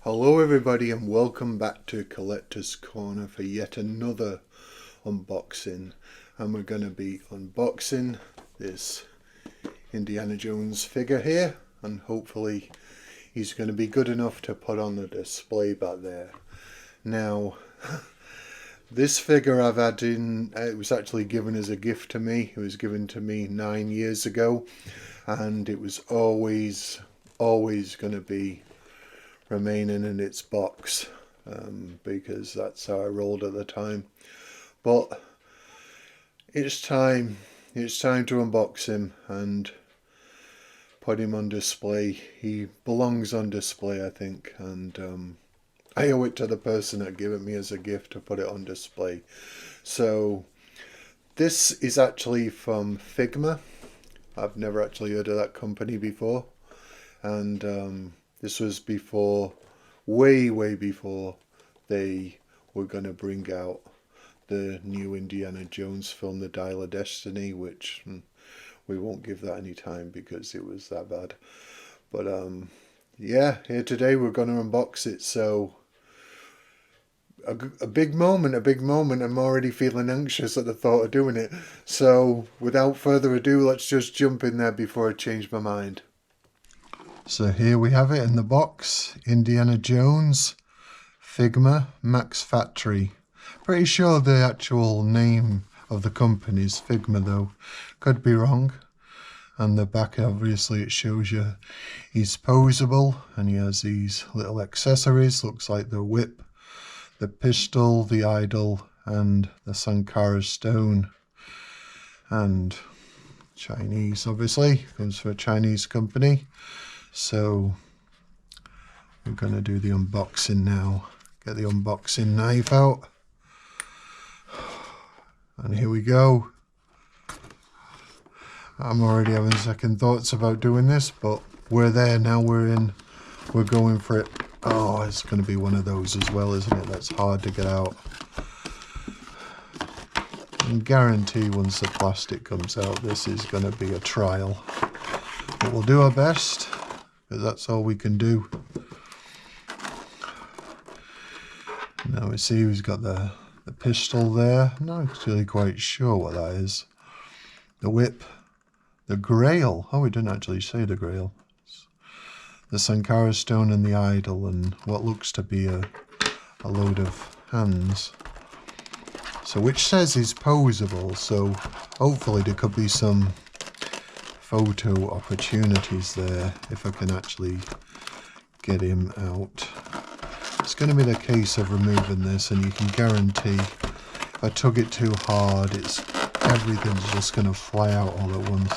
Hello everybody and welcome back to Collector's Corner for yet another unboxing, and we're going to be unboxing this Indiana Jones figure here, and hopefully he's going to be good enough to put on the display back there. Now this figure I've had in, it was actually given as a gift to me. It was given to me 9 years ago, and it was always going to be remaining in its box, because that's how I rolled at the time. But it's time to unbox him and put him on display. He belongs on display, I think, and I owe it to the person that gave it me as a gift to put it on display. So this is actually from Figma. I've never actually heard of that company before, and this was before, way before they were going to bring out the new Indiana Jones film, The Dial of Destiny, which we won't give that any time because it was that bad. But yeah, here today we're going to unbox it. So a big moment. I'm already feeling anxious at the thought of doing it. So without further ado, let's just jump in there before I change my mind. So here we have it in the box, Indiana Jones, Figma, Max Factory. Pretty sure the actual name of the company is Figma though, could be wrong. And the back, obviously it shows you he's posable and he has these little accessories, looks like the whip, the pistol, the idol and the Sankara stone. And Chinese, obviously, comes from a Chinese company. So we're going to do the unboxing now. Get the unboxing knife out. And here we go. I'm already having second thoughts about doing this, but we're there now. We're going for it. Oh, it's going to be one of those as well, isn't it? That's hard to get out. And guarantee once the plastic comes out, this is going to be a trial. But we'll do our best, because that's all we can do. Now we see we've got the pistol there. I'm not actually quite sure what that is. The whip, the grail. Oh, we didn't actually say the grail. The Sankara stone and the idol, and what looks to be a load of hands. So which says he's posable, so hopefully there could be some photo opportunities there if I can actually get him out. It's going to be the case of removing this, and you can guarantee if I tug it too hard, everything's just going to fly out all at once.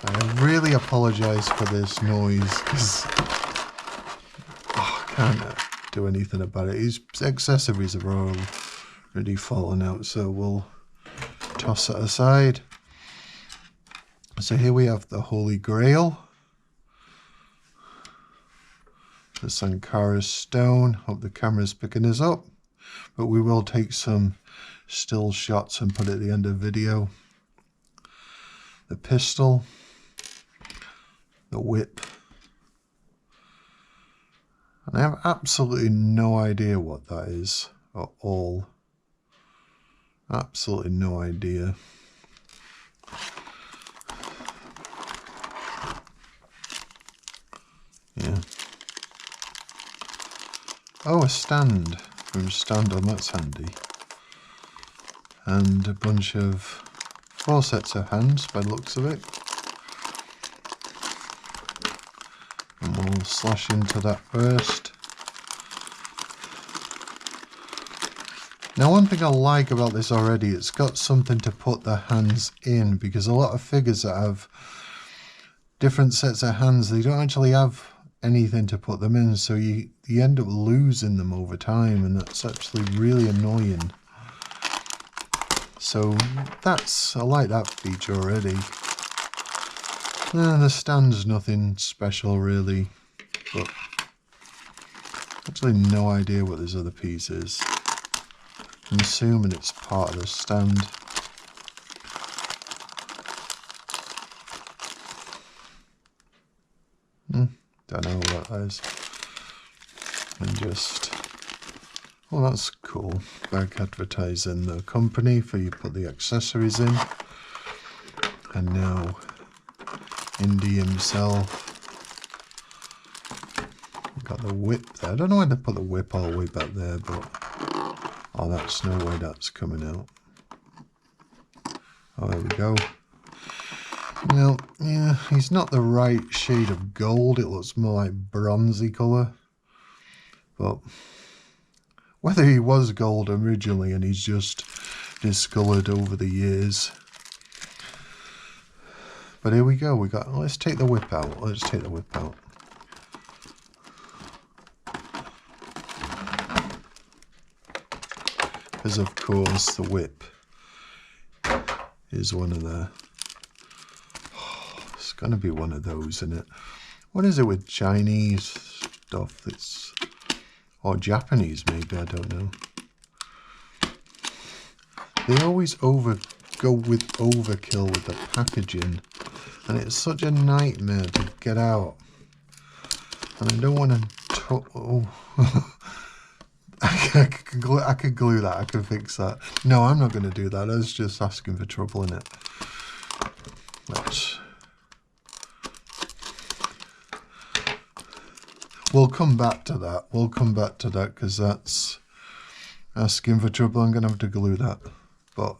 I really apologise for this noise because I can't do anything about it. His accessories are already fallen out, so we'll toss it aside. So here we have the Holy Grail, the Sankara stone. Hope the camera's picking this up, but we will take some still shots and put it at the end of the video. The pistol, the whip, and I have absolutely no idea what that is at all. Absolutely no idea. Yeah. Oh, a stand. From stand on, that's handy. And a bunch of 4 sets of hands by the looks of it. And we'll slash into that first. Now one thing I like about this already, it's got something to put the hands in, because a lot of figures that have different sets of hands, they don't actually have anything to put them in, so you end up losing them over time, and that's actually really annoying. So I like that feature already. The stand's nothing special really, but actually no idea what this other piece is. I'm assuming it's part of the stand. Don't know what that is. And just, well, that's cool. Back advertising the company for you put the accessories in. And now Indy himself. Got the whip there. I don't know why they put the whip all the way back there, but oh, that's no way that's coming out. Oh, there we go. Well, yeah, he's not the right shade of gold. It looks more like bronzy colour. But whether he was gold originally and he's just discoloured over the years. But here we go. Let's take the whip out. Let's take the whip out. Because of course the whip is one of the... Oh, it's going to be one of those, isn't it? What is it with Chinese stuff that's... Or Japanese maybe, I don't know. They always go with overkill with the packaging. And it's such a nightmare to get out. And I don't want to... Oh. I could glue that. I can fix that. No, I'm not going to do that. That's just asking for trouble, isn't it? We'll come back to that. We'll come back to that because that's asking for trouble. I'm going to have to glue that. But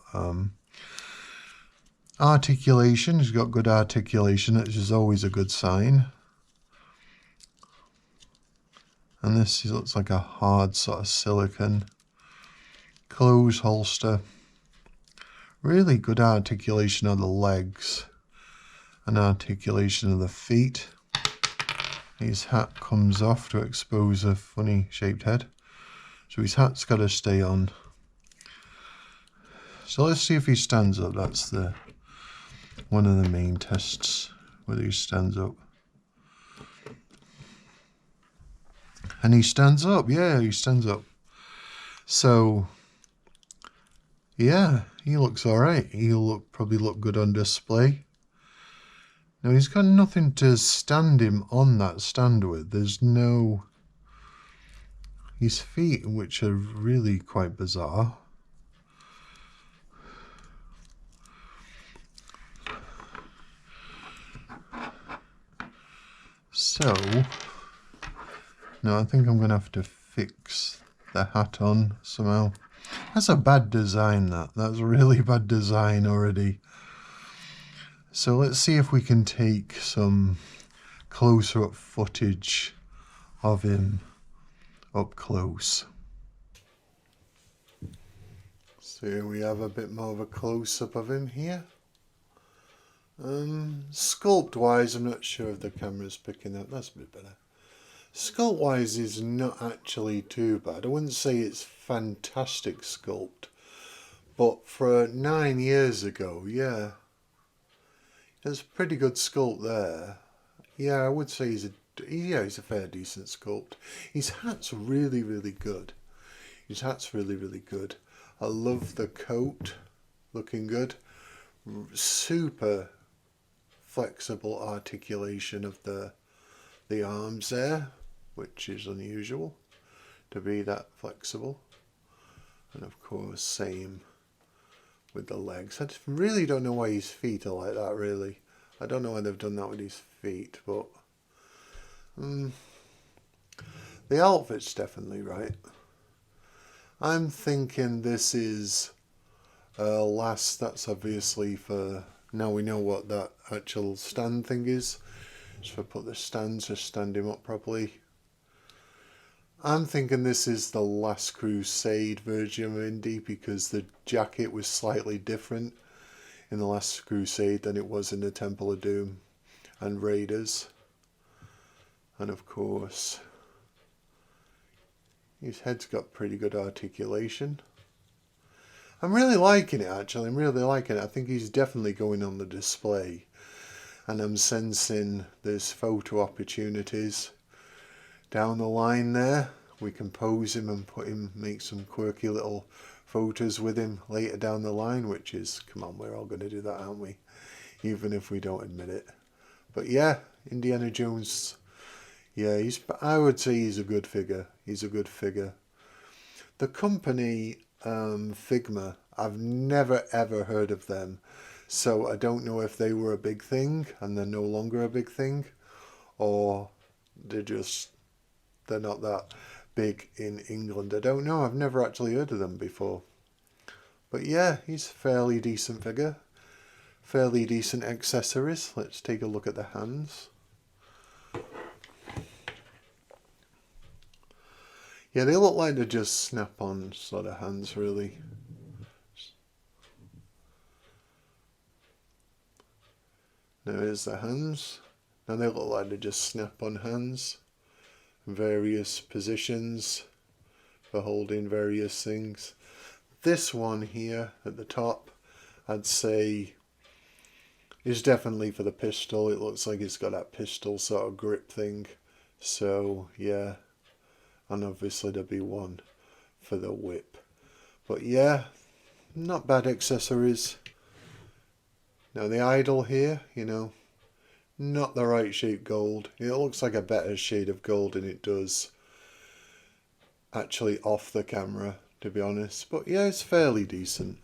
articulation. He's got good articulation, which is always a good sign. And this looks like a hard sort of silicone closed holster. Really good articulation of the legs and articulation of the feet. His hat comes off to expose a funny shaped head. So his hat's got to stay on. So let's see if he stands up. That's one of the main tests, whether he stands up. And he stands up, yeah, he stands up. So, yeah, he looks all right. He'll probably look good on display. Now, he's got nothing to stand him on that stand with. There's no... His feet, which are really quite bizarre. So... No, I think I'm going to have to fix the hat on somehow. That's a bad design, that. That's a really bad design already. So let's see if we can take some closer up footage of him up close. So here we have a bit more of a close-up of him here. Sculpt-wise, I'm not sure if the camera's picking up. That's a bit better. Sculpt wise is not actually too bad. I wouldn't say it's fantastic sculpt, but for 9 years ago, yeah, there's a pretty good sculpt there. Yeah, I would say he's a fair decent sculpt. His hat's really, really good. His hat's really, really good. I love the coat, looking good. Super flexible articulation of the arms there, which is unusual to be that flexible. And of course, same with the legs. I just really don't know why his feet are like that, really. I don't know why they've done that with his feet, but the outfit's definitely right. I'm thinking this is last. That's obviously for, now we know what that actual stand thing is. So I put the stands to stand him up properly. I'm thinking this is the Last Crusade version of Indy because the jacket was slightly different in the Last Crusade than it was in the Temple of Doom and Raiders. And of course, his head's got pretty good articulation. I'm really liking it, actually. I'm really liking it. I think he's definitely going on the display. And I'm sensing there's photo opportunities down the line there. We can pose him and make some quirky little photos with him later down the line, which is, come on, we're all going to do that, aren't we? Even if we don't admit it. But yeah, Indiana Jones, yeah, I would say he's a good figure. He's a good figure. The company Figma, I've never ever heard of them, so I don't know if they were a big thing and they're no longer a big thing, or they're not that big in England. I don't know. I've never actually heard of them before. But yeah, he's a fairly decent figure. Fairly decent accessories. Let's take a look at the hands. Yeah, they look like they're just snap-on sort of hands, really. Now here's the hands. Now they look like they're just snap-on hands. Various positions for holding various things. This one here at the top, I'd say, is definitely for the pistol. It looks like it's got that pistol sort of grip thing. So yeah, and obviously there'll be one for the whip. But yeah, not bad accessories. Now the idol here, you know, not the right shade gold. It looks like a better shade of gold than it does actually off the camera, to be honest. But yeah, it's fairly decent.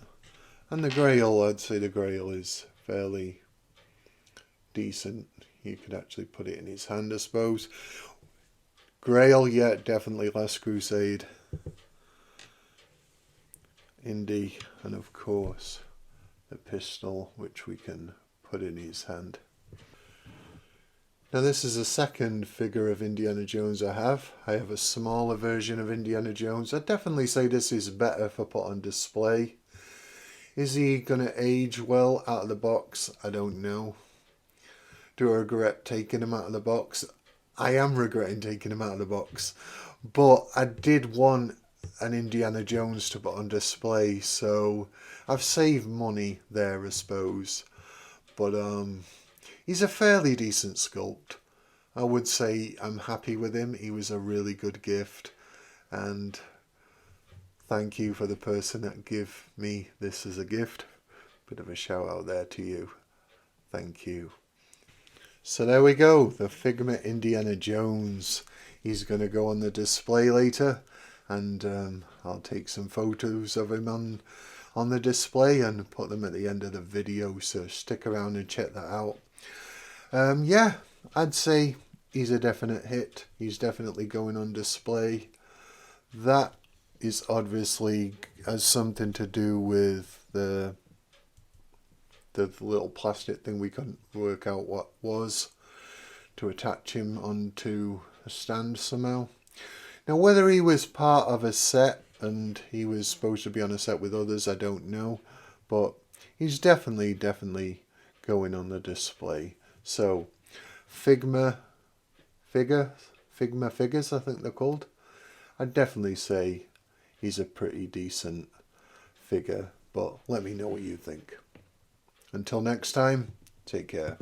And the grail, I'd say the grail is fairly decent. You could actually put it in his hand, I suppose. Grail, yeah, definitely Last Crusade. Indy, and of course the pistol, which we can put in his hand. Now this is the second figure of Indiana Jones I have. I have a smaller version of Indiana Jones. I'd definitely say this is better for put on display. Is he going to age well out of the box? I don't know. Do I regret taking him out of the box? I am regretting taking him out of the box. But I did want an Indiana Jones to put on display, so I've saved money there, I suppose. But he's a fairly decent sculpt. I would say I'm happy with him. He was a really good gift, and thank you for the person that gave me this as a gift. Bit of a shout out there to you. Thank you. So there we go, the Figma Indiana Jones. He's going to go on the display later, and I'll take some photos of him on the display and put them at the end of the video, so stick around and check that out. Yeah, I'd say he's a definite hit. He's definitely going on display. That is obviously has something to do with the little plastic thing we couldn't work out what was, to attach him onto a stand somehow. Now whether he was part of a set and he was supposed to be on a set with others, I don't know, but he's definitely going on the display. So Figma figures, I think they're called. I'd definitely say he's a pretty decent figure, but let me know what you think. Until next time, take care.